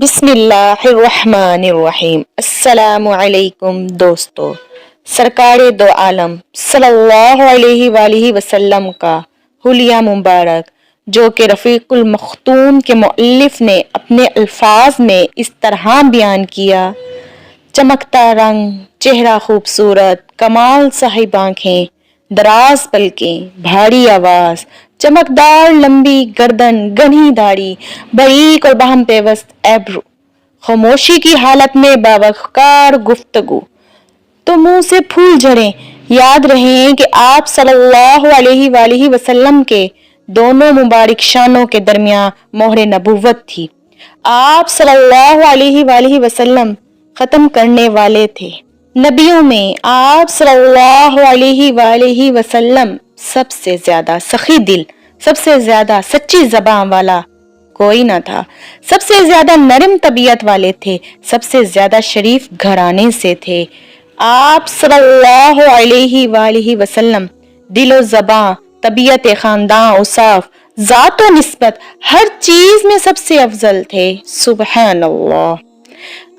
بسم اللہ الرحمن الرحیم۔ السلام علیکم دوستو، سرکار دو عالم صلی اللہ علیہ وآلہ وسلم کا حلیہ مبارک جو کہ رفیق المختوم کے مؤلف نے اپنے الفاظ میں اس طرح بیان کیا: چمکتا رنگ، چہرہ خوبصورت، کمال صاحب آنکھیں، دراز پلکیں، بھاری آواز، چمکدار لمبی گردن، گھنی داڑھی، باریک اور باہم پیوست ایبرو، خاموشی کی حالت میں باوقار گفتگو تو منہ سے پھول جھڑیں۔ یاد رہیں کہ آپ صلی اللہ علیہ وآلہ وسلم کے دونوں مبارک شانوں کے درمیان مہر نبوت تھی۔ آپ صلی اللہ علیہ وآلہ وسلم ختم کرنے والے تھے۔ نبیوں میں آپ صلی اللہ علیہ وآلہ وسلم سب سے زیادہ سخی دل، سب سے زیادہ سچی زبان والا کوئی نہ تھا، سب سے زیادہ نرم طبیعت والے تھے، سب سے زیادہ شریف گھرانے سے تھے۔ آپ صلی اللہ علیہ وآلہ وسلم دل و زبان، طبیعت، خاندان، اوصاف، ذات و نسبت، ہر چیز میں سب سے افضل تھے۔ سبحان اللہ۔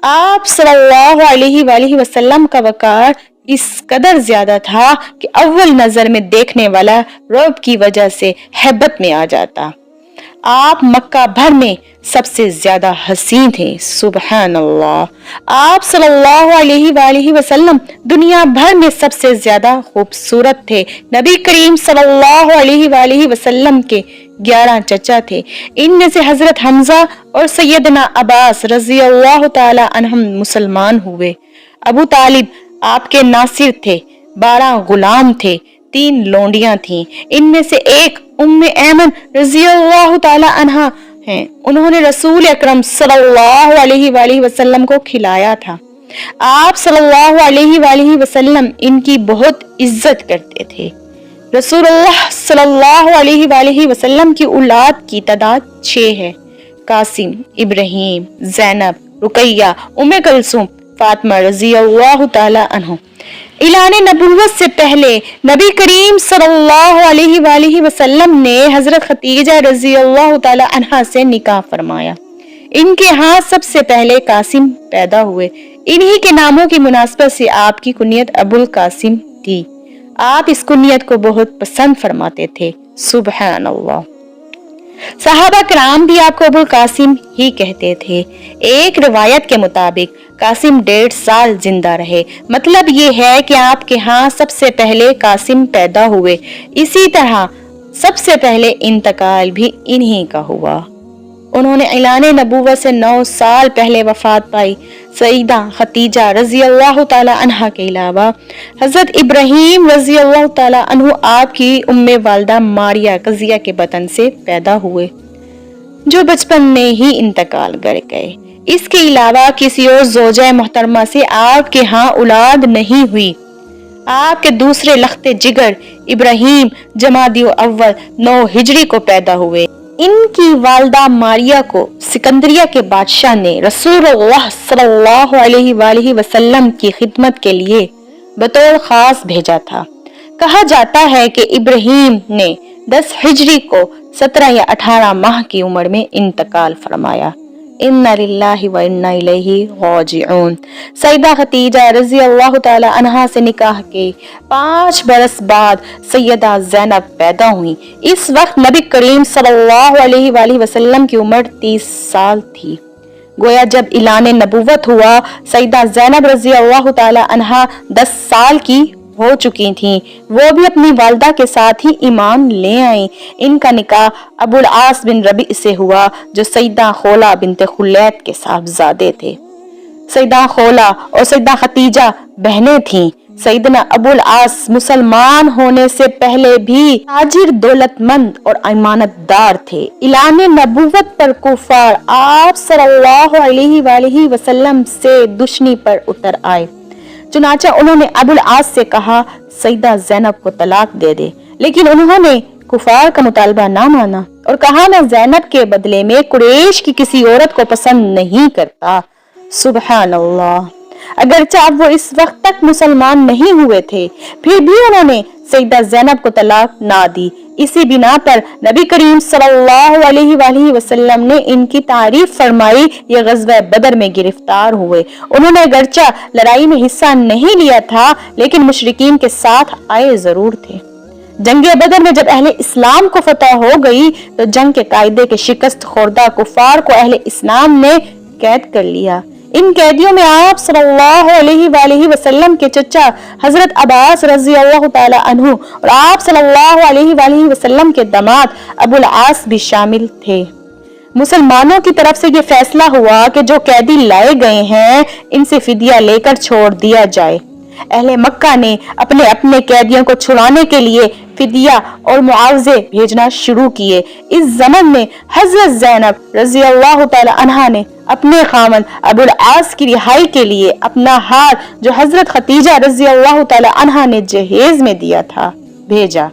آپ صلی اللہ علیہ وآلہ وسلم کا وقار اس قدر زیادہ تھا کہ اول نظر میں دیکھنے والا رعب کی وجہ سے ہیبت میں آ جاتا۔ آپ مکہ بھر میں سب سے زیادہ حسین تھے۔ سبحان اللہ۔ آپ صلی اللہ علیہ وآلہ وسلم دنیا بھر میں سب سے زیادہ خوبصورت تھے۔ نبی کریم صلی اللہ علیہ وآلہ وسلم کے 11 چچا تھے، ان میں سے حضرت حمزہ اور سیدنا عباس رضی اللہ تعالی عنہم مسلمان ہوئے۔ ابو طالب آپ کے ناصر تھے، 12 غلام تھے، 3 لونڈیاں تھیں، ان میں سے ایک ام ایمن رضی اللہ تعالی عنہا ہیں، انہوں نے رسول اکرم صلی اللہ علیہ وآلہ وسلم کو کھلایا تھا۔ آپ صلی اللہ علیہ وآلہ وسلم ان کی بہت عزت کرتے تھے۔ رسول اللہ صلی اللہ علیہ وآلہ وسلم کی اولاد کی تعداد 6 ہے: قاسم، ابراہیم، زینب، رقیہ، ام کلثوم، فاطمہ رضی اللہ تعالی عنہ۔ اعلان نبوت سے پہلے نبی کریم صلی اللہ علیہ وآلہ وسلم نے حضرت خدیجہ رضی اللہ تعالی عنہا سے نکاح فرمایا۔ ان کے ہاں سب سے پہلے قاسم پیدا ہوئے، انہی کے ناموں کی مناسبت سے آپ کی کنیت ابو القاسم تھی۔ آپ اس کنیت کو بہت پسند فرماتے تھے۔ سبحان اللہ۔ صحابہ کرام بھی آپ کو ابو القاسم ہی کہتے تھے۔ ایک روایت کے مطابق قاسم 1.5 سال زندہ رہے، مطلب یہ ہے کہ آپ کے ہاں سب سے پہلے قاسم پیدا ہوئے، اسی طرح سب سے پہلے انتقال بھی انہی کا ہوا۔ انہوں نے اعلان نبوت سے 9 سال پہلے وفات پائی۔ سیدہ خدیجہ رضی اللہ تعالی عنہا کے علاوہ حضرت ابراہیم رضی اللہ تعالی عنہ آپ کی ام والدہ ماریہ قضیہ کے بطن سے پیدا ہوئے، جو بچپن میں ہی انتقال کر گئے۔ اس کے علاوہ کسی اور زوجہ محترمہ سے آپ کے ہاں اولاد نہیں ہوئی۔ آپ کے دوسرے لخت جگر ابراہیم جمادی الاول 9 ہجری کو پیدا ہوئے۔ ان کی والدہ ماریہ کو سکندریہ کے بادشاہ نے رسول اللہ صلی اللہ علیہ وآلہ وسلم کی خدمت کے لیے بطور خاص بھیجا تھا۔ کہا جاتا ہے کہ ابراہیم نے 10 ہجری کو 17 یا 18 ماہ کی عمر میں انتقال فرمایا۔ انا للہ و انا الیہ راجعون۔ سیدہ خدیجہ رضی اللہ تعالی عنہا سے نکاح کے 5 برس بعد سیدہ زینب پیدا ہوئی۔ اس وقت نبی کریم صلی اللہ علیہ وآلہ وسلم کی عمر 30 سال تھی۔ گویا جب اعلان نبوت ہوا، سیدہ زینب رضی اللہ تعالی عنہا 10 سال کی ہو چکی تھیں، وہ بھی اپنی والدہ کے ساتھ ہی ایمان لے آئیں۔ ان کا نکاح ابو العاص بن ربیع سے ہوا، جو سیدہ خولہ بنت خلیت کے صاحبزادے تھے۔ سیدہ خولہ اور سیدہ خدیجہ بہنیں تھیں۔ سیدنا ابو العاص مسلمان ہونے سے پہلے بھی تاجر، دولت مند اور امانت دار تھے۔ اعلان نبوت پر کفار آپ صلی اللہ علیہ وآلہ وسلم سے دشمنی پر اتر آئے، چنانچہ انہوں نے ابو العاص سے کہا سیدہ زینب کو طلاق دے دے، لیکن انہوں نے کفار کا مطالبہ نہ مانا اور کہا میں زینب کے بدلے میں قریش کی کسی عورت کو پسند نہیں کرتا۔ سبحان اللہ۔ اگرچہ اب وہ اس وقت تک مسلمان نہیں ہوئے تھے، پھر بھی انہوں نے سیدہ زینب کو طلاق نہ دی۔ इसी बिना पर नबी करीम सल्लल्लाहु अलैहि वसल्लम ने इनकी तारीफ फरमाई। ये ग़ज़वा बदर में गिरफ्तार हुए। उन्होंने गर्चा लड़ाई में हिस्सा नहीं लिया था, लेकिन मुशरिकीन के साथ आए जरूर थे। जंग बदर में जब अहले इस्लाम को फतह हो गई तो जंग के कायदे के शिकस्त खोरदा कुफार को अहले इस्लाम ने कैद कर लिया। इन कैदियों में आप सल्लल्लाहु अलैहि वसल्लम के चचा हजरत अब्बास रज़ी अल्लाह तआला अन्हु और आप सल्लल्लाहु अलैहि वसल्लम के दामाद अबुल आस भी शामिल थे। मुसलमानों की तरफ से ये फैसला हुआ कि जो कैदी लाए गए हैं इनसे फिदिया लेकर छोड़ दिया जाए। अहले मक्का ने अपने अपने कैदियों को छुड़ाने के लिए फिदिया और मुआवजे भेजना शुरू किए। इस ज़मन में हजरत ज़ैनब रज़ी अल्लाह तआला अन्हा ने अपने खामन अबुल आस की रिहाई के लिए अपना हार, जो हजरत खतीजा रज़ी अल्लाह तआला अन्हा ने जहेज में दिया था, भेजा।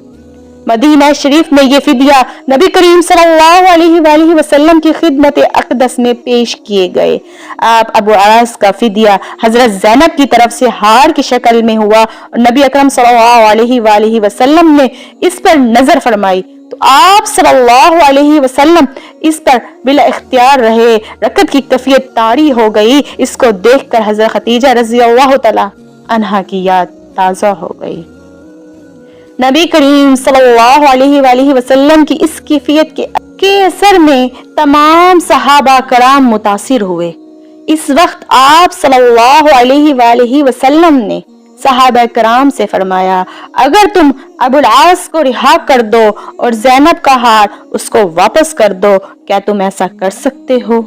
मदीना शरीफ में ये फिदिया नबी करीम सल्लल्लाहु अलैहि वसल्लम की खिदमत अक़दस में पेश किए गए। आप अबू आस का फिदिया हजरत ज़ैनब की तरफ से हार की शक्ल में हुआ और नबी अकरम सल्लल्लाहु अलैहि वसल्लम ने इस पर नजर फरमाई तो आप सल्लल्लाहु अलैहि वसल्लम इस पर बिला इख्तियार रहे। रकत की कैफियत तारी हो गई। इसको देखकर हजरत खतीजा रज़ी अल्लाह तआला अन्हा की याद ताज़ा हो गई। नबी करीम सल्लल्लाहु अलैहि वसल्लम की इस कैफियत के असर में तमाम सहाबा कराम मुतासिर हुए। इस वक्त आप सल्लल्लाहु अलैहि वसल्लम ने सहाबा कराम से फरमाया, अगर तुम अबुल आस को रिहा कर दो और ज़ैनब का हार उसको वापस कर दो, क्या तुम ऐसा कर सकते हो?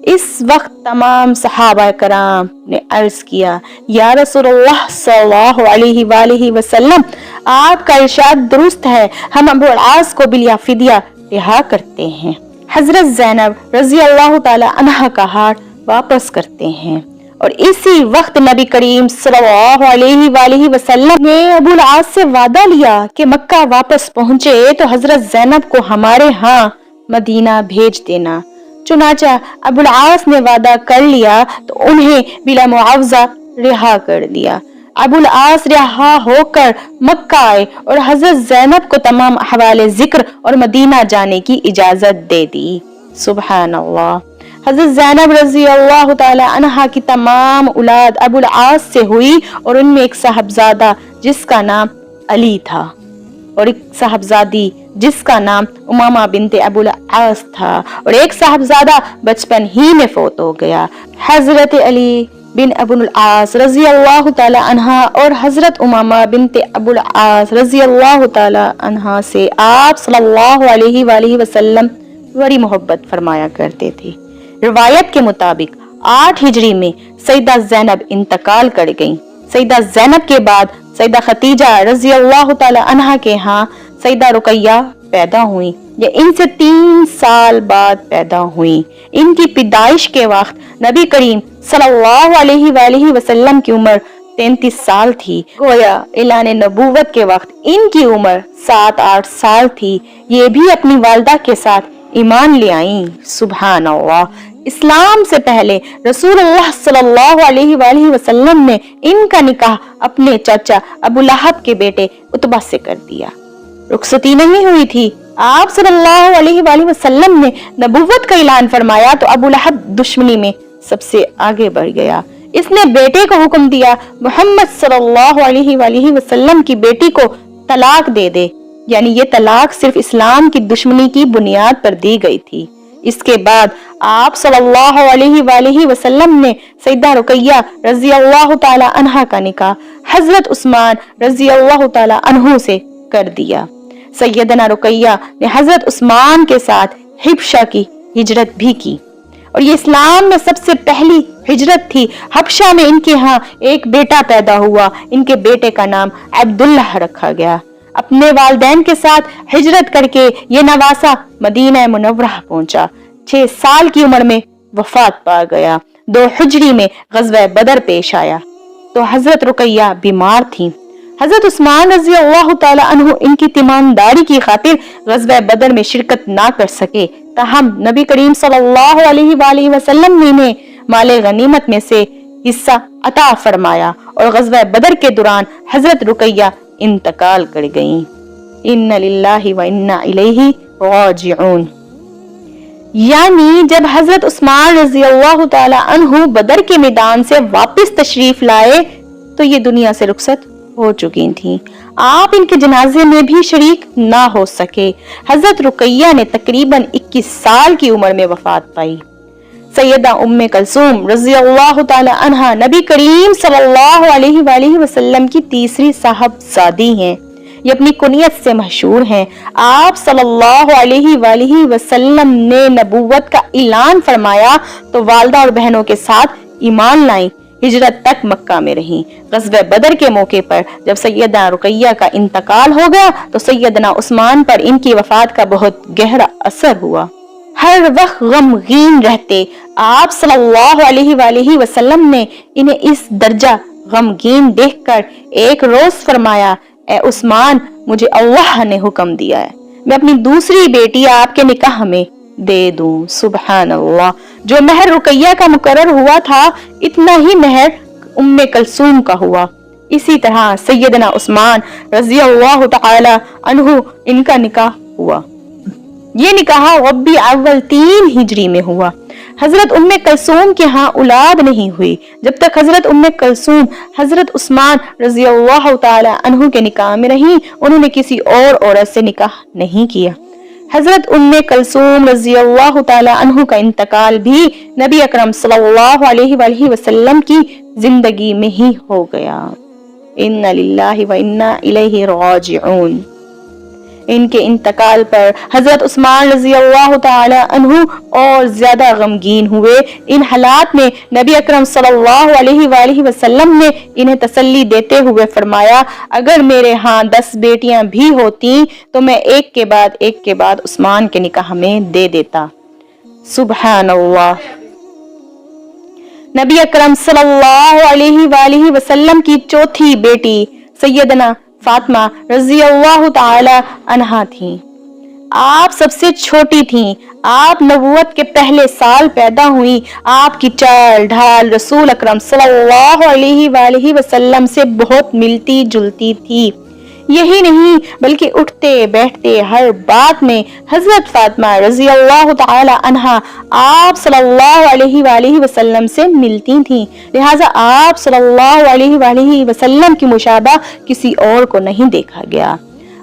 इस वक्त तमाम सहाबा कराम ने अर्ज किया, या रसूलुल्लाह सल्लल्लाहु अलैहि वसल्लम, आपका इरशाद दुरुस्त है, हम अबुल आस को बिल फिदिया रिहा करते हैं। हजरत ज़ैनब रज़ी अल्लाह तआला अन्हा का हार वापस करते हैं। और इसी वक्त नबी करीम सल्लल्लाहु अलैहि वसल्लम ने अबुल आस से वादा लिया कि मक्का वापस पहुंचे तो हजरत ज़ैनब को हमारे यहाँ मदीना भेज देना। चुनाचा अबुल आस ने वादा कर लिया तो उन्हें बिला मुआवजा रिहा कर दिया। अबुल आस रिहा होकर मक्का आए और हजरत ज़ैनब को तमाम हवाले जिक्र और मदीना जाने की इजाजत दे दी। सुभान अल्लाह। हजरत ज़ैनब रज़ी अल्लाह तआला अन्हा की तमाम औलाद अबुल आस से हुई और उनमें एक साहबजादा जिसका नाम अली था और एक साहबजादी जिसका नाम उमामा बिनते अबुल आस था और एक साहबजादा बचपन ही में फौत हो गया। हजरत अली बिन अबुल आस रज़ी अल्लाह तआला अन्हा और हजरत उमामा बिनते अबुल आस रज़ी अल्लाह तआला अन्हा से आप सल्लल्लाहु अलैहि वसल्लम बड़ी मोहब्बत फरमाया करते थे। रिवायत के मुताबिक 8 हिजरी में सईदा ज़ैनब इंतकाल कर गईं। सईदा ज़ैनब के बाद सईदा खतीजा रज़ी अल्लाह तआला अन्हा के यहाँ सईदा रुकैया पैदा हुई। ये इनसे 3 साल बाद पैदा हुई। इनकी पैदाइश के वक्त नबी करीम सल्लल्लाहु अलैहि वसल्लम की उम्र 33 साल थी। गोया ऐलान नबूवत के वक्त इनकी उम्र 7-8 साल थी। ये भी अपनी वालिदा के साथ ईमान ले आईं। सुभान अल्लाह। इस्लाम से पहले रसूलुल्लाह सल्लल्लाहु अलैहि वसल्लम ने इनका निकाह अपने चाचा अबू लहब के बेटे उतबा से कर दिया। रुखसती नहीं हुई थी। आप सल्लल्लाहु अलैहि वसल्लम ने नबूवत का ऐलान फरमाया तो अबू लहब दुश्मनी में सबसे आगे बढ़ गया। इसने बेटे को हुक्म दिया, मोहम्मद सल्लल्लाहु अलैहि वसल्लम की बेटी को तलाक दे दे। यानी ये तलाक सिर्फ इस्लाम की दुश्मनी की बुनियाद पर दी गई थी। इसके बाद आप सल्लल्लाहु अलैहि वसल्लम ने सईदा रुकैया रज़ी अल्लाह तआला अन्हा का निकाह हजरत उस्मान रज़ी अल्लाह तआला अन्हु से कर दिया। सैयदना रुकैया ने हजरत उस्मान के साथ हिबशा की हिजरत भी की और ये इस्लाम में सबसे पहली हिजरत थी। हबशा में इनके यहाँ एक बेटा पैदा हुआ। इनके बेटे का नाम अब्दुल्लाह रखा गया। अपने वालिदैन के साथ हिजरत करके ये नवासा मदीना मुनव्वरा पहुंचा। 6 साल की उम्र में वफात पा गया। 2 हिजरी में ग़ज़वा बदर पेश आया तो हजरत रुकैया बीमार थी। हजरत उस्मान रज़ी अल्लाह तआला अन्हु इनकी तीमानदारी की खातिर ग़ज़वा बदर में शिरकत ना कर सके। ताहम नबी करीम सल्लल्लाहु अलैहि वसल्लम ने इन्हें माले गनीमत में से हिस्सा अता फरमाया और ग़ज़वा बदर के दौरान हजरत रुकैया इंतकाल कर गईं। इन्ना लिल्लाहि व इन्ना इलैहि राजिऊन। यानी जब हजरत उस्मान रजी अल्लाह ताला अन्हु बदर के मैदान से वापस तशरीफ लाए तो ये दुनिया से रुखसत हो चुकी थीं। आप इनके जनाजे में भी शरीक ना हो सके। हजरत रुकैया ने तकरीबन 21 साल की उम्र में वफात पाई। सैयदा उम्मे कलसूम रजी अल्लाह ताला अन्हा नबी करीम सल्लल्लाहु अलैहि वसल्लम की तीसरी साहबजादी हैं। ये अपनी कुनियत से मशहूर हैं। आप सल्लल्लाहु अलैहि वसल्लम ने नबूवत का ऐलान फरमाया तो वालिदा और बहनों के साथ ईमान लाई। हिजरत तक मक्का में रहीं। ग़ज़वे बदर के मौके पर जब सैयदा रुकैया का इंतकाल हो गया तो सैयदना उस्मान पर इनकी वफात का बहुत गहरा असर हुआ। हर वक्त गमगीन रहते। आप सल्लल्लाहु अलैहि वसल्लम ने इन्हें इस दर्जा गमगीन देखकर एक रोज फरमाया, ए उस्मान, मुझे अल्लाह ने हुक्म दिया है मैं अपनी दूसरी बेटी आपके निकाह में दे दूं। सुबहान अल्लाह। जो महर रुकैया का मुकर्रर हुआ था इतना ही महर उम्मे कलसूम का हुआ। इसी तरह सैयदना उस्मान रजी अल्लाह तआला अन्हु इनका निकाह हुआ। ये निकाह रबी अव्वल 3 हिजरी में हुआ। हजरत उम्मे कलसूम के यहाँ औलाद नहीं हुई। जब तक हजरत उम्मे कलसूम हजरत उस्मान रजी अल्लाह तआला अन्हु के निकाह में रही उन्होंने किसी और औरत से निकाह नहीं किया। हजरत उम्मे कलसूम रजी अल्लाह तआला अन्हु का इंतकाल भी नबी अकरम सल्लल्लाहु अलैहि वसल्लम की जिंदगी में ही हो गया। इन्ना लिल्लाहि व इन्ना इलैहि राजिऊन। इनके इंतकाल पर हजरत उस्मान रजी अल्लाह तआला अन्हु और ज्यादा गमगीन हुए। इन हालात में नबी अकरम सल्लल्लाहु अलैहि वसल्लम ने इन्हें तसल्ली देते हुए फरमाया, अगर मेरे यहाँ 10 बेटियां भी होती तो मैं एक के बाद उस्मान के निकाह में दे देता। सुबहान अल्लाह। नबी अकरम सल्लल्लाहु अलैहि वसल्लम की चौथी बेटी सैयदना फातिमा रजी अल्लाह तआला अन्हा थीं। आप सबसे छोटी थीं। आप नबूवत के पहले साल पैदा हुई। आपकी चाल ढाल रसूल अकरम सल्लल्लाहु अलैहि वसल्लम से बहुत मिलती जुलती थी। यही नहीं बल्कि उठते बैठते हर बात में हजरत फातिमा रजी अल्लाह तआला अन्हा आप सल्लल्लाहु अलैहि वसल्लम से मिलती थीं। लिहाजा आप सल्लल्लाहु अलैहि वसल्लम की मुशाबा किसी और को नहीं देखा गया।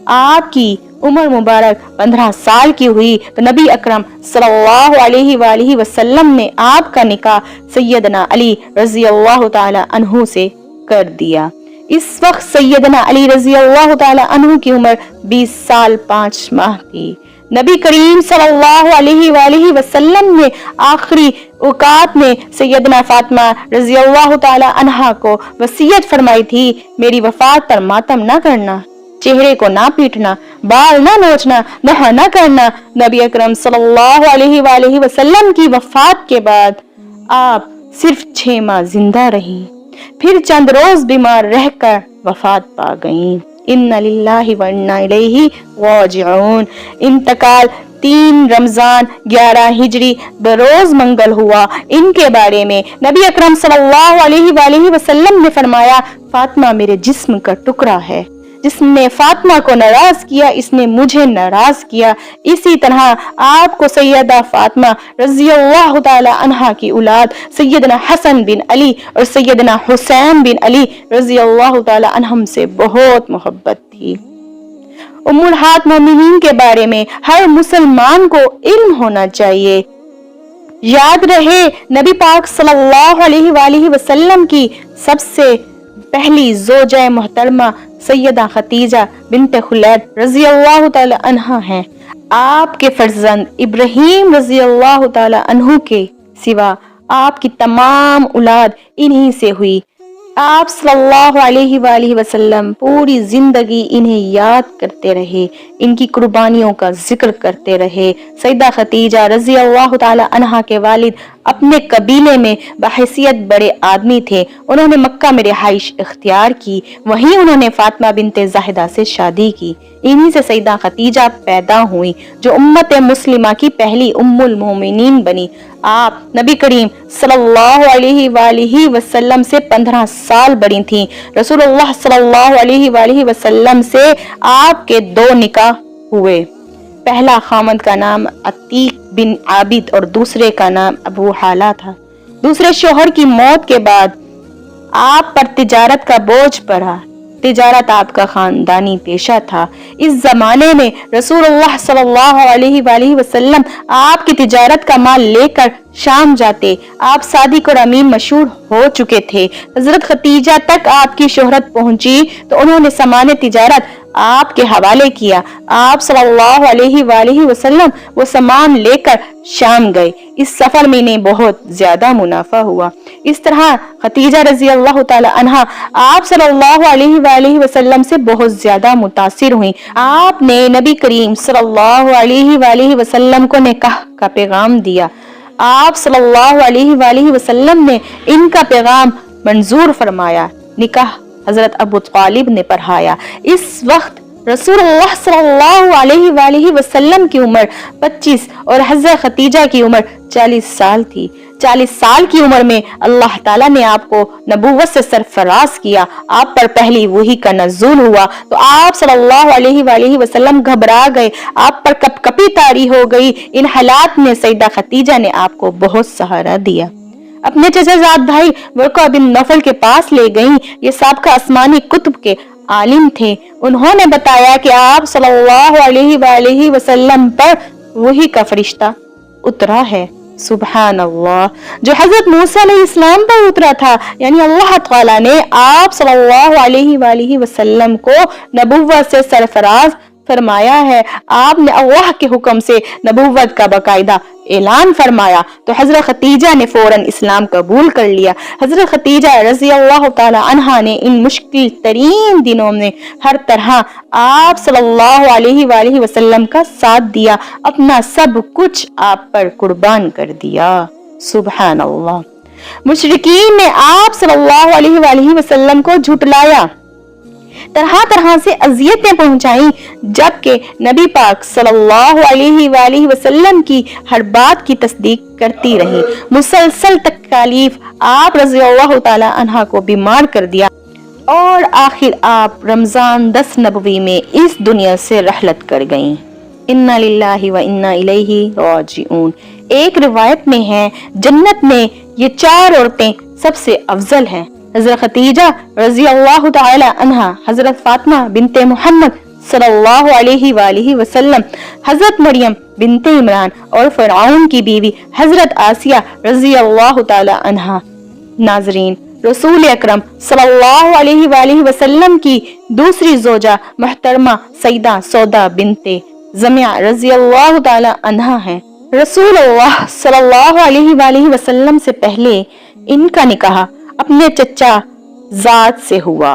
आपकी उम्र मुबारक 15 साल की हुई तो नबी अकरम सल्लल्लाहु अलैहि वसल्लम ने आपका निकाह सैयदना अली रजी अल्लाह तआला अन्हु से कर दिया। इस वक्त सैयदना अली रजी अल्लाह तआला अन्हु की उम्र 20 साल 5 माह थी। नबी करीम सल्लल्लाहु अलैहि वसल्लम ने आखिरी औकात में सैयदना फातिमा रजी अल्लाह तआला अन्हा को वसीयत फरमाई थी, मेरी वफात पर मातम ना करना, चेहरे को ना पीटना, बाल ना नोचना, नहा ना करना। नबी अकरम सल्लल्लाहु अलैहि वसल्लम की वफात के बाद आप सिर्फ 6 माह जिंदा रही, फिर चंद रोज बीमार रहकर वफात पा गईं। इन्ना लिल्लाहि व इन्ना इलैहि राजिऊन। इंतकाल 3 रमजान 11 हिजरी बरोज मंगल हुआ। इनके बारे में नबी अकरम सल्लल्लाहु अलैहि वसल्लम ने फरमाया, फातिमा मेरे जिस्म का टुकड़ा है, जिसने फातिमा को नाराज किया इसने मुझे नाराज किया। इसी तरह आपको सैयदा फातिमा रजी अल्लाह तआला अन्हा की औलाद सैयदना हसन बिन अली और सैयदना हुसैन बिन अली रजी अल्लाह तआला अन्हम से बहुत मोहब्बत थी। उम्मुहात मोमिनीन के बारे में हर मुसलमान को इल्म होना चाहिए। याद रहे नबी पाक सल्लल्लाहु अलैहि वसल्लम की सबसे पहली ज़ौजा मोहतरमा सैयदा खतीजा बिन्ते खुलैद रजी अल्लाह तआला अन्हा हैं। आपके फर्जंद इब्राहीम रजी अल्लाह तआला अन्हु के सिवा आपकी तमाम औलाद इन्हीं से हुई। आप सल्लल्लाहु अलैहि वसल्लम पूरी जिंदगी इन्हें याद करते रहे, इनकी कुर्बानियों का जिक्र करते रहे। सैयदा खतीजा रजी अल्लाह तआला अन्हा के वालिद अपने कबीले में बहैसियत बड़े आदमी थे। उन्होंने मक्का में रिहाइश इख्तियार की, वहीं उन्होंने फातिमा बिनते ज़ाहिदा से शादी की। इन्हीं से सैयदा खतीजा पैदा हुई जो उम्मत मुस्लिमा की पहली उम्मुल मोमिनीन बनी। आप नबी करीम सल्लल्लाहु अलैहि वसल्लम से 15 साल बड़ी थीं। रसूलुल्लाह सल्लल्लाहु अलैहि वसल्लम से आपके 2 निकाह हुए। पहला खामद का नाम अतीक बिन आबिद और दूसरे का नाम अबू हाला था। दूसरे शोहर की मौत के बाद आप पर तिजारत का बोझ पड़ा। तिजारत आपका खानदानी पेशा था। इस जमाने में रसूलुल्लाह सल्लल्लाहु अलैहि वसल्लम आपकी तिजारत का माल लेकर शाम जाते। आप सादिक और अमीन मशहूर हो चुके थे। हजरत खतीजा तक आपकी शोहरत पहुंची तो उन्होंने सामान तिजारत आपके हवाले किया। आप सल्लल्लाहु अलैहि वसल्लम वो सामान लेकर शाम गए। इस सफर में इन्हें बहुत ज्यादा मुनाफा हुआ। इस तरह खतीजा रजी अल्लाह ताला अन्हा आप सल्लल्लाहु अलैहि वसल्लम से बहुत ज्यादा मुतासिर हुई। आपने नबी करीम सल्लल्लाहु अलैहि वसल्लम को निकाह का पैगाम दिया। आप सल्लल्लाहु अलैहि वसल्लम ने इनका पैगाम मंजूर फरमाया। निकाह हजरत अबू तालिब ने पढ़ाया। इस वक्त रसूलुल्लाह सल्लल्लाहु अलैहि वसल्लम की उम्र 25 और हजरत खतीजा की उम्र 40 साल थी। 40 साल की उम्र में अल्लाह ताला ने आपको नबूवत से सरफराज किया। आप पर पहली वही का नज़ूल हुआ तो आप सल्लल्लाहु अलैहि वसल्लम घबरा गए। आप पर कपकपी तारी हो गई। इन हालात में सैयदा खतीजा ने आपको बहुत सहारा दिया। अपने चचाजाद भाई वर्का बिन नौफल के पास ले गईं। ये साबका आसमानी कुतुब के आलिम थे। उन्होंने बताया कि आप सल्लल्लाहु अलैहि वसल्लम पर वही का फरिश्ता उतरा है। सुभान अल्लाह, जो हजरत मूसा अलैहिस्सलाम पर उतरा था, यानी अल्लाह ताला ने आप सल्लल्लाहु अलैहि वसल्लम को नबुव्वत से सरफराज फरमाया है। आपने अल्लाह के हुक्म से नबुव्वत का बाकायदा ऐलान फरमाया तो हजरत खतीजा ने फौरन इस्लाम कबूल कर लिया। हजरत खतीजा रजी अल्लाह ताला अन्हा ने इन मुश्किल तरीन दिनों में हर तरह आप सल्लल्लाहु अलैहि वसल्लम का साथ दिया। अपना सब कुछ आप पर कुर्बान कर दिया। सुभान अल्लाह। मुशरिकीन ने आप सल्लल्लाहु अलैहि वसल्लम को झुटलाया, तरह तरह से अजियतें पहुंचाई, जबकि नबी पाक सल्लल्लाहु अलैहि वसल्लम की हर बात की तस्दीक करती रही। मुसलसल तकलीफ आप रज़ी अल्लाह ताला अन्हा को बीमार कर दिया और आखिर आप रमजान 10 नबवी में इस दुनिया से रहलत कर गईं। इन्ना लिल्लाहि व इन्ना इलैहि राजिऊन। एक रिवायत में है जन्नत में ये 4 औरतें सबसे अफजल हैं। हजरत खतीजा रजी अल्लाह ताला अन्हा, हजरत फातिमा बिनते मोहम्मद सल्लल्लाहु अलैहि वसल्लम, हजरत मरियम बिनते इमरान और फिरौन की बीवी हजरत आसिया रजी अल्लाह ताला अन्हा। नाजरीन, रसूल अकरम सल्लल्लाहु अलैहि वसल्लम की दूसरी जोजा मुहतरमा सईदा सौदा बिनते जमिया रजी अल्लाह ताला अन्हा है। रसूल अल्लाह सल्लल्लाहु अलैहि वसल्लम से पहले इनका निकाह अपने चचा जाद से हुआ।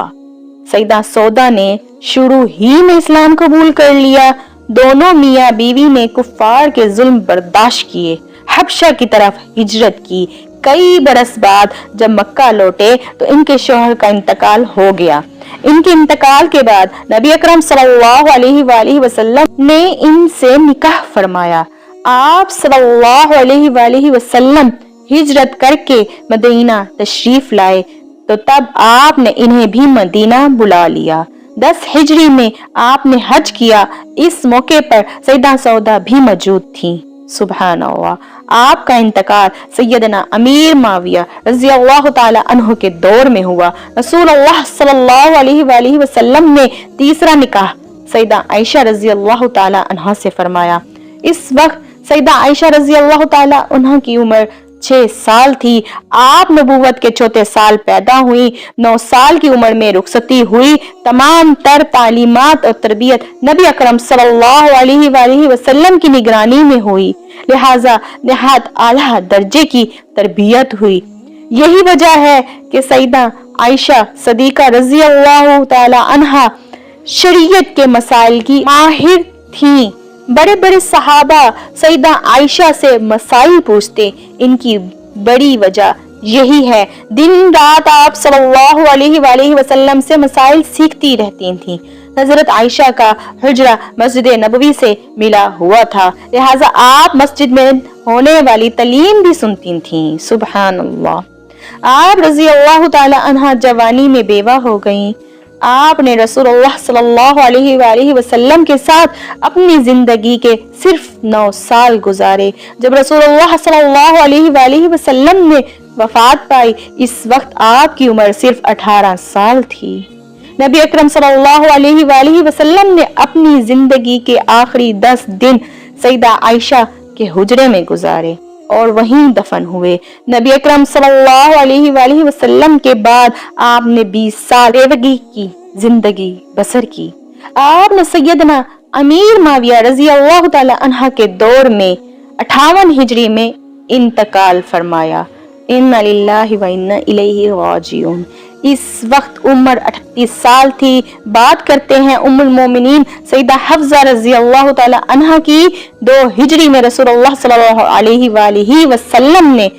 सईदा सौदा ने शुरू ही में इस्लाम कबूल कर लिया। दोनों मियाँ बीवी ने कुफ्फार के जुल्म बर्दाश्त किए, हबशा की तरफ हिजरत की। कई बरस बाद जब मक्का लौटे तो इनके शौहर का इंतकाल हो गया। इनके इंतकाल के बाद नबी अकरम सल्लल्लाहु अलैहि वसल्लम ने इनसे निकाह फरमाया। आप सल्लल्लाहु अलैहि वसल्लम हिजरत करके मदीना तशरीफ लाए तो तब आपने इन्हें भी मदीना बुला लिया। 10 हिजरी में आपने हज किया। इस मौके पर सईदा सौदा भी मौजूद थी। सुभान अल्लाह। आपका इंतकाल सैयदना अमीर माविया रज़ी अल्लाह ताला अन्हु के दौर में हुआ। रसूलुल्लाह सल्लल्लाहु अलैहि वसल्लम ने तीसरा निकाह सईदा आयशा रज़ी अल्लाह ताला अन्हा से फरमाया। इस वक्त सईदा आयशा रज़ी अल्लाह ताला अन्हा की उम्र 6 साल थी। आप नबूवत के 4 साल पैदा हुई। 9 साल की उम्र में रुखसती हुई। तमाम तर तालीमात और तरबियत नबी अकरम सल्लल्लाहु अलैहि वसल्लम की निगरानी में हुई, लिहाजा निहायत आला दर्जे की तरबियत हुई। यही वजह है कि सईदा आयशा सदीका रज़ी अल्लाह ताला अन्हा शरीयत के मसाइल की माहिर थी। बड़े बड़े सहाबा सईदा आयशा से मसाइल पूछते। इनकी बड़ी वजह यही है, दिन रात आप सल्लल्लाहु अलैहि वसल्लम से मसाइल सीखती रहती थीं। हजरत आयशा का हुजरा मस्जिद नबवी से मिला हुआ था, लिहाजा आप मस्जिद में होने वाली तालीम भी सुनती थीं। सुभान अल्लाह। आप रजी अल्लाह ताला अन्हा जवानी में बेवा हो गईं। आपने रसूलुल्लाह सल्लल्लाहु अलैहि वसल्लम के साथ अपनी जिंदगी के सिर्फ 9 साल गुजारे। जब रसूलुल्लाह सल्लल्लाहु अलैहि वसल्लम ने वफात पाई, इस वक्त आपकी उम्र सिर्फ 18 साल थी। नबी अकरम सल्लल्लाहु अलैहि वसल्लम ने अपनी जिंदगी के आखिरी 10 दिन सईदा आयशा के हुजरे में गुजारे और वहीं दफन हुए। नबी अकरम सल्लल्लाहु अलैहि वसल्लम के बाद आपने 20 साल बेवगी की जिंदगी बसर की। आपने सैयदना अमीर माविया रजी अल्लाह ताला अन्हा के दौर में 58 हिजरी में इंतकाल फरमाया। इन्ना लिल्लाहि व इन्ना इलैहि राजिऊन। इस वक्त उम्र 38 साल थी। बात करते हैं उम्मुल मोमिनीन सईदा हफ्सा रजी अल्लाह ताला अन्हा की। 2 हिजरी में रसूलुल्लाह सल्लल्लाहु अलैहि वसल्लम ने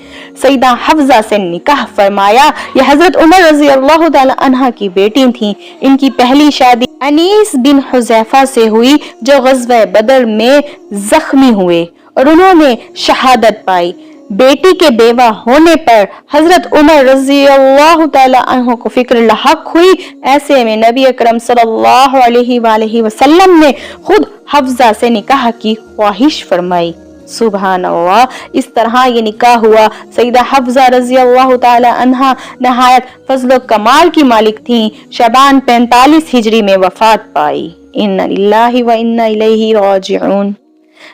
सईदा हफ्सा से निकाह फरमाया। यह हजरत उमर रजी अल्लाह ताला अन्हा की बेटी थी। इनकी पहली शादी अनीस बिन हुज़ैफा से हुई, जो ग़ज़वा बदर में जख्मी हुए और उन्होंने शहादत पाई। बेटी के बेवा होने पर हजरत उमर रजी अल्लाह ताला अन्हु को फिक्र लाहक हुई। ऐसे में नबी अकरम सल्लल्लाहु अलैहि वसल्लम ने खुद हफ्सा से निकाह की ख्वाहिश फरमाई। सुभान अल्लाह। इस तरह ये निकाह हुआ। सईदा हफ्सा रजी अल्लाह ताला अन्हा नहायत फजल कमाल की मालिक थी। शबान 45 हिजरी में वफात पाई। इन्ना लिल्लाहि व इन्ना इलैहि राजिऊन।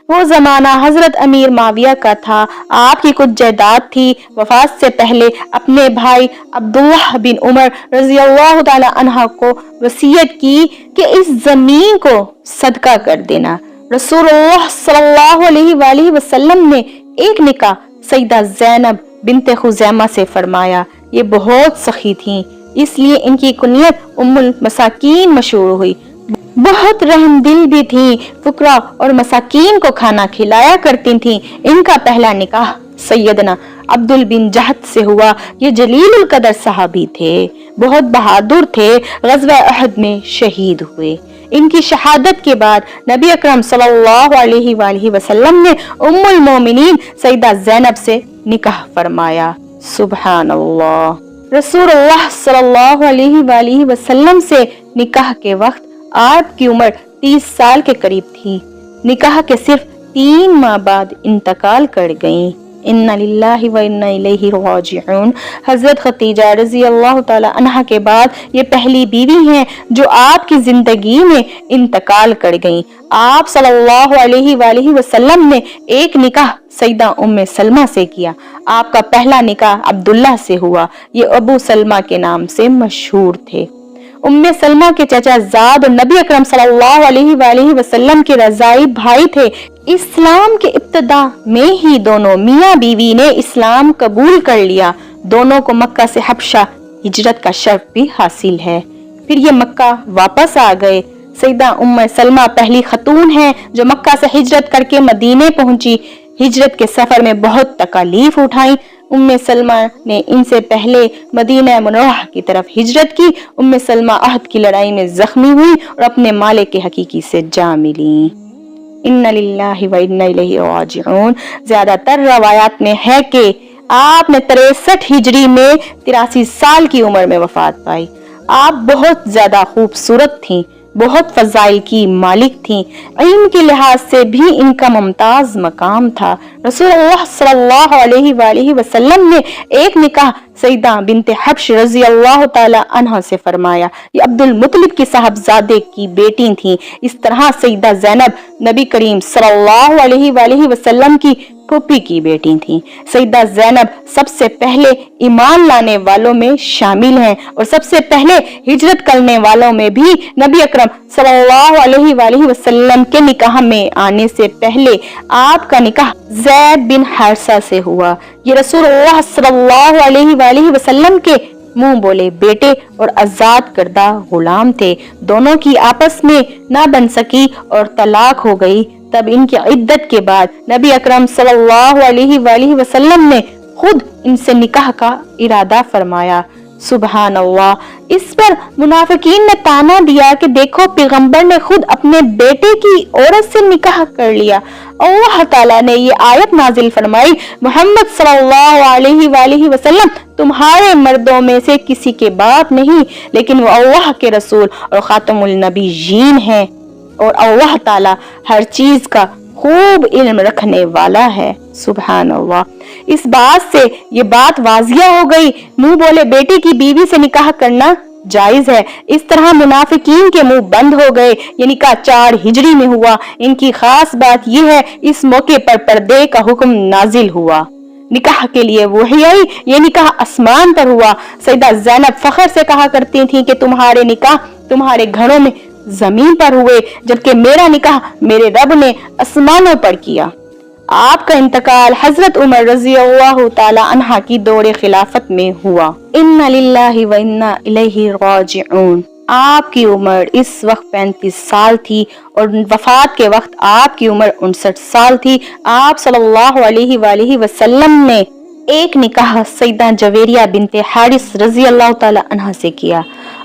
वो जमाना हजरत अमीर माविया का था। आपकी कुछ जायदाद थी। वफात से पहले अपने भाई अब्दुल्लाह बिन उमर रजी अल्लाह ताला अन्हा को वसीयत की कि इस जमीन को सदका कर देना। रसूलुल्लाह सल्लल्लाहु अलैहि वसल्लम ने एक निकाह सईदा ज़ैनब बिन्ते खुज़ैमा से फरमाया। ये बहुत सखी थी, इसलिए इनकी कुनियत उम्मुल मसाकीन मशहूर हुई। बहुत रहमदिल भी थी। फुकरा और मसाकीन को खाना खिलाया करती थी। इनका पहला निकाह सैयदना अब्दुल बिन जहद से हुआ। ये जलीलुल कदर सहाबी थे, बहुत बहादुर थे। ग़ज़वा अहद में शहीद हुए। इनकी शहादत के बाद नबी अकरम सल्लल्लाहु अलैहि वसल्लम ने उम्मुल मोमिनीन सईदा ज़ैनब से निकाह फरमाया। सुभान अल्लाह। रसूलुल्लाह सल्लल्लाहु अलैहि वसल्लम से निकाह के वक्त आपकी उम्र 30 साल के करीब थी। निकाह के सिर्फ 3 माह बाद इंतकाल कर गईं। इन्ना लिल्लाहि व इन्ना इलैहि राजिऊन। हजरत खतीजा रजी अल्लाह ताला अन्हा के बाद ये पहली बीवी हैं जो आपकी जिंदगी में इंतकाल कर गईं। आप सल्लल्लाहु अलैहि वसल्लम ने एक निकाह सईदा उम्मे सलमा से किया। आपका पहला निकाह अब्दुल्लाह से हुआ। ये अबू सलमा के नाम से मशहूर थे। उम्मे सलमा के चाचा ज़ाद और नबी अकरम सल्लल्लाहु अलैहि वसल्लम के रज़ाई भाई थे। इस्लाम के इब्तिदा में ही दोनों मियाँ बीवी ने इस्लाम कबूल कर लिया। दोनों को मक्का से हबशा हिजरत का शर्फ भी हासिल है। फिर ये मक्का वापस आ गए। सईदा उम्मे सलमा पहली खतून हैं जो मक्का से हिजरत करके मदीने पहुंची। हिजरत के सफर में बहुत तकालीफ उठाई। उम्मे सलमा ने इनसे पहले मदीना मुनव्वरा की तरफ हिजरत की। उम्मे सलमा अहद की लड़ाई में जख्मी हुई और अपने मालिक के हकीकी से जा मिली। इन्ना लिल्लाहि व इन्ना इलैहि राजिऊन। ज्यादातर रवायात में है कि आपने 63 हिजरी में 83 साल की उम्र में वफात पाई। आप बहुत ज्यादा खूबसूरत थीं, बहुत फजाइल की मालिक थीं। इल्म के लिहाज से भी इनका मुमताज मकाम था। रसूलुल्लाह सल्लल्लाहु अलैहि वसल्लम ने एक निकाह सईदा बिन्ते हब्श रजी अल्लाह ताला अन्हा से फरमाया। ये अब्दुल मुत्तलिब की साहबजादे की बेटी थीं। इस तरह सईदा ज़ैनब नबी करीम सल्लल्लाहु अलैहि वसल्लम की फूफी की बेटी थी। सईदा ज़ैनब सबसे पहले ईमान लाने वालों में शामिल हैं और सबसे पहले हिजरत करने वालों में भी। नबी अकरम सल्लल्लाहु अलैहि वसल्लम के निकाह में आने से पहले आपका निकाह ज़ैद बिन हारिसा से हुआ। ये रसूलुल्लाह सल्लल्लाहु अलैहि वसल्लम के मुंह बोले बेटे और आजाद करदा गुलाम थे। दोनों की आपस में ना बन सकी और तलाक हो गई। तब इनकी इद्दत के बाद नबी अकरम सल्लल्लाहु अलैहि वसल्लम ने खुद इनसे निकाह का इरादा फरमाया। सुबहान अल्लाह। इस पर मुनाफिकीन ने ताना दिया कि देखो पैगंबर ने खुद अपने बेटे की औरत से निकाह कर लिया। अल्लाह ताला ने ये आयत नाजिल फरमाई, मोहम्मद सल्लल्लाहु अलैहि वसल्लम तुम्हारे मर्दों में से किसी के बाप नहीं, लेकिन वो अल्लाह के रसूल और खातमुल नबीयीन हैं, और अल्लाह ताला हर चीज का खूब इल्म रखने वाला है। सुभान अल्लाह। इस बात से ये बात वाजिया हो गई, मुंह बोले बेटे की बीवी से निकाह करना जायज है। इस तरह मुनाफिकीन के मुंह बंद हो गए। ये निकाह 4 हिजरी में हुआ। इनकी खास बात यह है, इस मौके पर पर्दे का हुक्म नाजिल हुआ। निकाह के लिए वही आई। ये निकाह आसमान पर हुआ। सैयदा ज़ैनब फख्र से कहा करती थी कि तुम्हारे निकाह तुम्हारे घरों में जमीन पर हुए, जबकि मेरा निकाह मेरे रब ने आसमानों पर किया। आपका इंतकाल हजरत उमर रजी अल्लाह ताला अन्हा की दौरे खिलाफत में हुआ। इन्ना लिल्लाहि व इन्ना इलैहि राजिऊन। आपकी उम्र इस वक्त 35 साल थी और वफात के वक्त आपकी उम्र 59 साल थी। आप सल्लल्लाहु अलैहि वसल्लम ने एक निकाह सैयदा जवेरिया बिनते हारिस रजी अल्लाह ताला अन्हा से किया।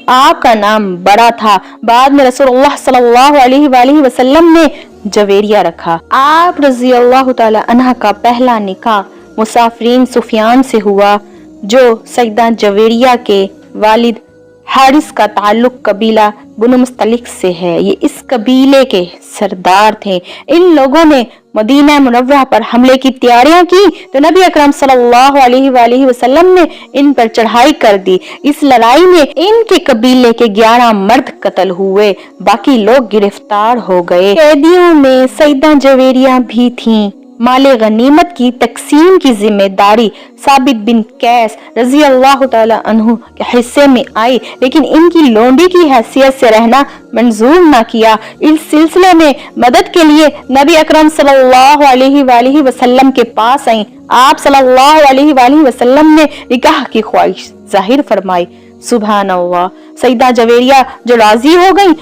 आपका नाम बड़ा था। बाद में रसूलुल्लाह सल्लल्लाहु अलैहि वसल्लम ने जवेरिया रखा। आप रजी अल्लाह ताला अन्हा का पहला निकाह मुसाफिरीन सुफियान से हुआ, जो सैयदा जवेरिया के वालिद हारिस का ताल्लुक कबीला बनु मुस्तलिक से है। ये इस कबीले के सरदार थे। इन लोगों ने मदीना मुनव्वरा पर हमले की तैयारियां की तो नबी अकरम सल्लल्लाहु अलैहि वसल्लम ने इन पर चढ़ाई कर दी। इस लड़ाई में इनके कबीले के 11 मर्द कत्ल हुए, बाकी लोग गिरफ्तार हो गए। कैदियों में सैयदा जवेरिया भी थीं। माले गनीमत की तकसीम की जिम्मेदारी साबित बिन कैस रजी अल्लाह ताला अन्हु के हिस्से में आई, लेकिन इनकी लोंडी की हैसियत से रहना मंजूर न किया। इस सिलसिले में मदद के लिए नबी अकरम सल्लल्लाहु अलैहि वसल्लम के पास आई। आप सल्लल्लाहु अलैहि वसल्लम ने निकाह की ख्वाहिश जाहिर फरमाई। सुभान अल्लाह। सैयदा जवेरिया जो राजी हो गई,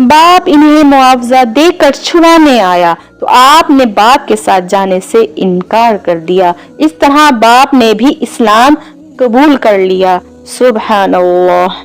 बाप इन्हें मुआवजा देकर छुड़ाने आया तो आपने बाप के साथ जाने से इनकार कर दिया। इस तरह बाप ने भी इस्लाम कबूल कर लिया। सुभान अल्लाह।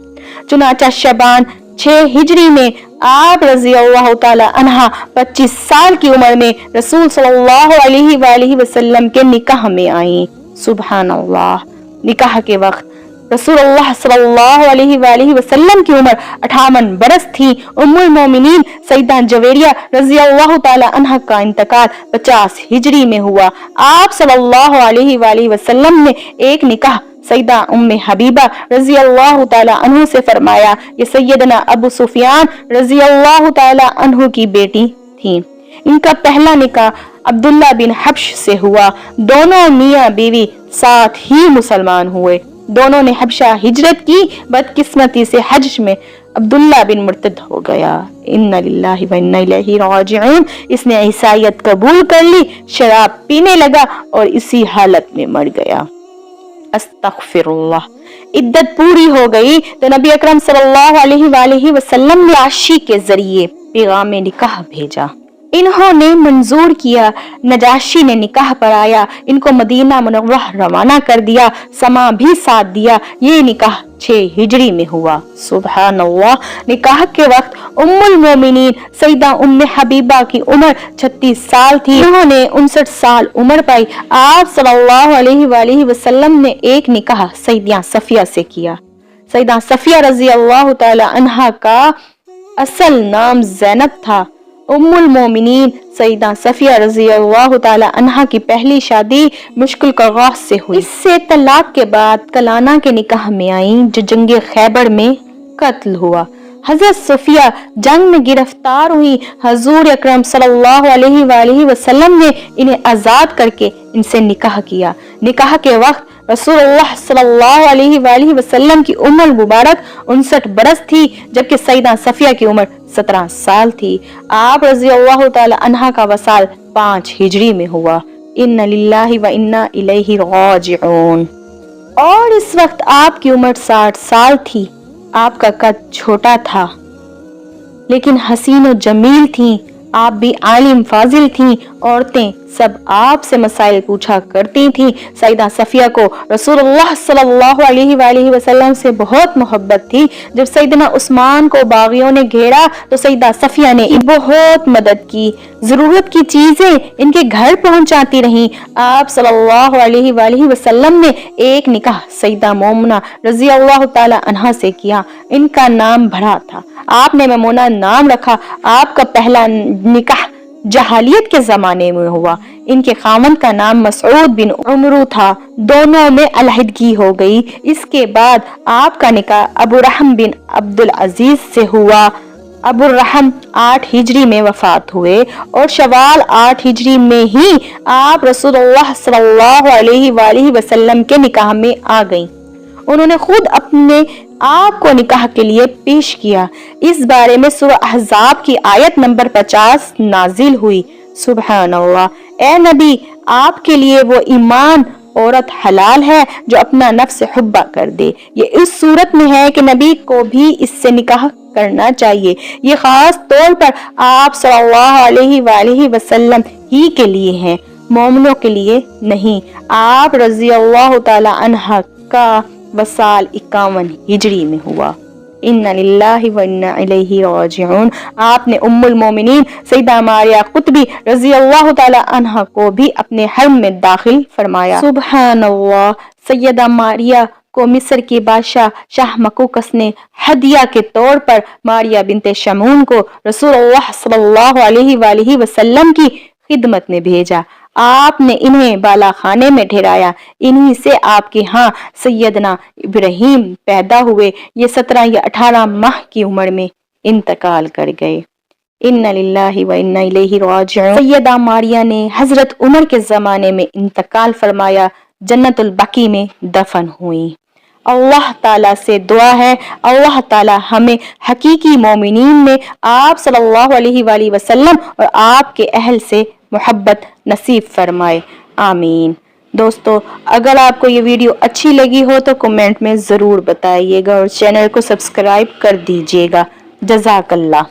चुनाचा शबान 6 हिजरी में आप रजी अल्लाह ताला अन्हा 25 साल की उम्र में रसूल सल्लल्लाहु अलैहि वसल्लम के निकाह में आई। सुभान अल्लाह। निकाह के वक्त रसूलुल्लाह सल्लल्लाहु अलैहि वसल्लम की उम्र 58 बरस थी। उम्मुल मोमिनीन सैयदा जवेरिया रजी अल्लाह ताला अन्हा का इंतकाल 50 हिजरी में हुआ। आप सल्लल्लाहु अलैहि वसल्लम ने एक निकाह सैयदा उम्मे हबीबा रजी अल्लाह ताला अन्हु से फरमाया। ये सैयदना अबू सुफियान रजी अल्लाह ताला अन्हु की बेटी थी। इनका पहला निकाह अब्दुल्ला बिन हब्श से हुआ। दोनों मियाँ बीवी साथ ही मुसलमान हुए। दोनों ने हबशा हिजरत की। बदकिस्मती से हज में अब्दुल्ला बिन मुर्तद हो गया। इन्ना लिल्लाहि व इन्ना इलैहि राजिऊन। इसने ईसाईयत कबूल कर ली, शराब पीने लगा और इसी हालत में मर गया। अस्तगफिरुल्लाह। इद्दत पूरी हो गई तो नबी अकरम सल्लल्लाहु अलैहि वसल्लम ने आशी के जरिए पैगाम निकाह भेजा। इन्होंने मंजूर किया। नजाशी ने निकाह पर आया, इनको मदीना मुनव्वरा रवाना कर दिया, समा भी साथ दिया। ये निकाह 6 हिजरी में हुआ। सुभान अल्लाह। निकाह के वक्त उम्मुल मोमिनीन सैयदा उम्मे हबीबा की उम्र 36 साल थी। उन्होंने 59 साल उम्र पाई। आप सल्लल्लाहु अलैहि वसल्लम ने एक निकाह सैयदा सफिया से किया। सैयदा सफिया रजी अल्लाह ताला अन्हा का असल नाम ज़ैनब था। उम्मुल मोमिनीन सैयदा सफिया रजी अल्लाह ताला अन्हा की पहली शादी मुश्किल कगास से हुई। इससे तलाक के बाद कलाना के निकाह में आई, जो जंगे खैबर में कत्ल हुआ। हजरत सफिया जंग में गिरफ्तार हुई। हजूर अकरम सल्लल्लाहु अलैहि वसल्लम ने इन्हें आजाद करके इनसे निकाह किया। निकाह के वक्त रसूलुल्लाह सल्लल्लाहु अलैहि वसल्लम की उम्र मुबारक 59 बरस थी, जबकि सैयदा सफिया की उम्र 17 साल थी। आप रजी अल्लाह ताला अन्हा का वसाल 5 हिजरी में हुआ। इन्ना लिल्लाहि व इन्ना इलैहि राजिऊन। और इस वक्त आपकी उम्र 60 साल थी। आपका कद छोटा था लेकिन हसीन और जमील थी। आप भी आलिम फाजिल थीं। औरतें सब आपसे मसाइल पूछा करती थीं। सईदा सफिया को रसूलुल्लाह सल्लल्लाहु अलैहि वसल्लम से बहुत मोहब्बत थी। जब सईदना उस्मान को बागियों ने घेरा तो सईदा सफिया ने बहुत मदद की, जरूरत की चीजें इनके घर पहुंचाती रहीं। आप सल्लल्लाहु अलैहि वसल्लम ने एक निकाह सईदा मोमना रजी अल्लाह ताला अन्हा से किया। इनका नाम भरा था, आपने मेमूना नाम रखा। आपका पहला निकाह जहालियत के जमाने में हुआ। इनके खामन का नाम मसऊद बिन उमरू था। दोनों में अलहदगी हो गई। इसके बाद आपका निकाह अबू रहम बिन अब्दुल अजीज से हुआ। अबू रहम 8 हिजरी में वफात हुए और शवाल 8 हिजरी में ही आप रसूलुल्लाह सल्लल्लाहु अलैहि वसल्लम के निकाह में आ गईं। उन्होंने खुद अपने आप को निकाह के लिए पेश किया। इस बारे में सूरह अहज़ाब की आयत नंबर 50 नाजिल हुई। सुभान अल्लाह, ए नबी, आपके लिए वो ईमान औरत हलाल है जो अपना नफ्स हुब्बा कर दे। ये इस सूरत में है कि नबी को भी इससे निकाह करना चाहिए। ये खास तौर पर आप सल्लल्लाहु अलैहि वसल्लम ही के लिए है, मोमिनों के लिए नहीं। आप रज़ी अल्लाह ताला अन्हा का वसाल 51 हिजरी में हुआ। इन्ना लिल्लाहि व इन्ना इलैहि राजिऊन। आपने उम्मुल मोमिनीन सईदा मारिया कुतबी रज़ी अल्लाह ताला अन्हा को भी अपने हरम में दाखिल फरमाया। सुभान अल्लाह, सैयदा मारिया को मिस्र के बादशाह शाह मकूकस ने हदिया के तौर पर मारिया बिनते शमून को रसूलुल्लाह सल्लल्लाहु अलैहि वसल्लम की खिदमत में भेजा। आपने इन्हें बाला खाने में ठहराया। इन्हीं से आपके यहाँ सैयदना इब्राहिम पैदा हुए। ये 17 या 18 माह की उम्र में इंतकाल कर गए। इन्ना लिल्लाहि व इन्ना इलैहि राजिऊन। सैयदा मारिया ने हजरत उमर के जमाने में इंतकाल फरमाया, जन्नतुल बकी में दफन हुई। अल्लाह ताला से दुआ है, अल्लाह ताला हमें हकीकी मोमिनीन में आप सल्लल्लाहु अलैहि वसल्लम और आपके अहल से मोहब्बत नसीब फरमाए। आमीन। दोस्तों, अगर आपको ये वीडियो अच्छी लगी हो तो कमेंट में ज़रूर बताइएगा और चैनल को सब्सक्राइब कर दीजिएगा। जज़ाकल्लाह।